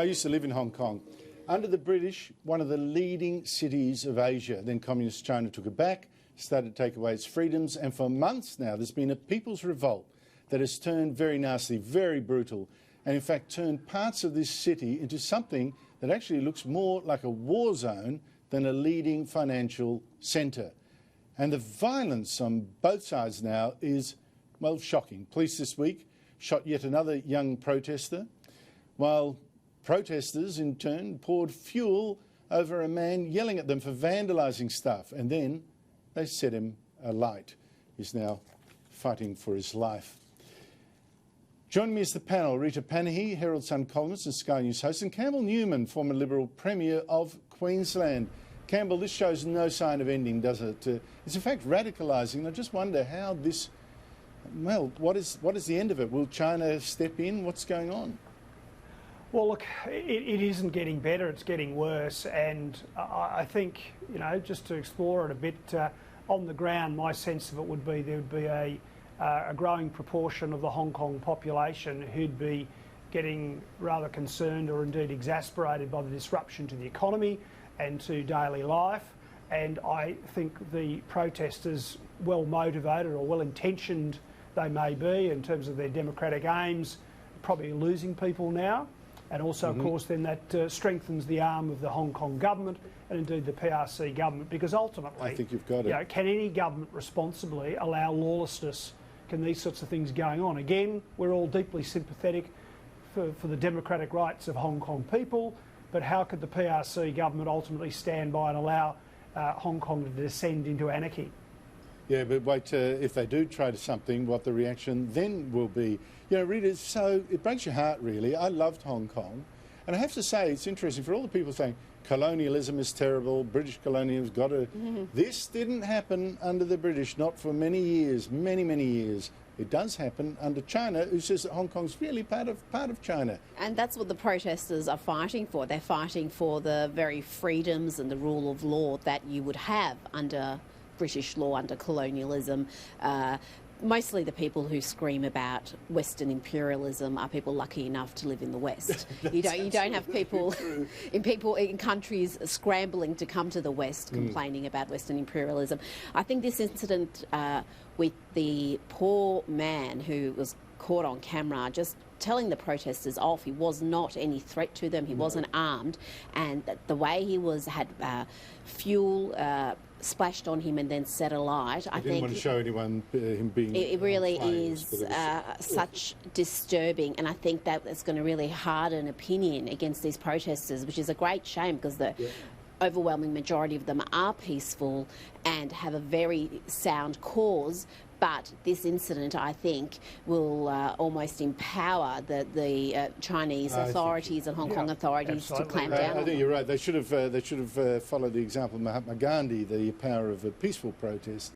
I used to live in Hong Kong. Under the British, one of the leading cities of Asia. Then Communist China took it back, started to take away its freedoms, and for months now there's been a people's revolt that has turned very nasty, very brutal, and in fact turned parts of this city into something that actually looks more like a war zone than a leading financial centre. And the violence on both sides now is, well, shocking. Police this week shot yet another young protester, while protesters in turn poured fuel over a man yelling at them for vandalising stuff, and then they set him alight. He's now fighting for his life. Joining me is the panel: Rita Panahi, Herald Sun columnist and Sky News host, and Campbell NEWMAN, former Liberal Premier of Queensland. Campbell, this shows no sign of ending, does it? It's in fact radicalising. I just wonder how this, well, what is the end of it? Will China step in? What's going on? Well, look, it isn't getting better, it's getting worse, and I think, you know, just to explore it a bit, on the ground, my sense of it would be there would be a growing proportion of the Hong Kong population who'd be getting rather concerned or indeed exasperated by the disruption to the economy and to daily life. And I think the protesters, well motivated or well intentioned they may be in terms of their democratic aims, probably losing people now. And also, of course, then that strengthens the arm of the Hong Kong government and indeed the PRC government, because ultimately, I think you've got it. You know, can any government responsibly allow lawlessness? Can these sorts of things going on? Again, we're all deeply sympathetic for the democratic rights of Hong Kong people, but how could the PRC government ultimately stand by and allow Hong Kong to descend into anarchy? Yeah, but wait, if they do try to something, what the reaction then will be. You know, Rita, so it breaks your heart, really. I loved Hong Kong. And I have to say, it's interesting for all the people saying colonialism is terrible, British colonialism's got to... This didn't happen under the British, not for many years, many, many years. It does happen under China, who says that Hong Kong's really part of China. And that's what the protesters are fighting for. They're fighting for the very freedoms and the rule of law that you would have under British law, under colonialism. Mostly the people who scream about Western imperialism are people lucky enough to live in the West. you don't have people in countries scrambling to come to the West complaining about Western imperialism. I think this incident with the poor man who was caught on camera just telling the protesters off, he was not any threat to them, he wasn't armed, and the way he had fuel splashed on him and then set alight. I didn't want to show anyone him being... It really is such disturbing, and I think that it's going to really harden opinion against these protesters, which is a great shame because the overwhelming majority of them are peaceful and have a very sound cause. But this incident, I think, will almost empower the Chinese authorities and Hong Kong authorities to clamp down. I think you're right. They should have followed the example of Mahatma Gandhi, the power of a peaceful protest.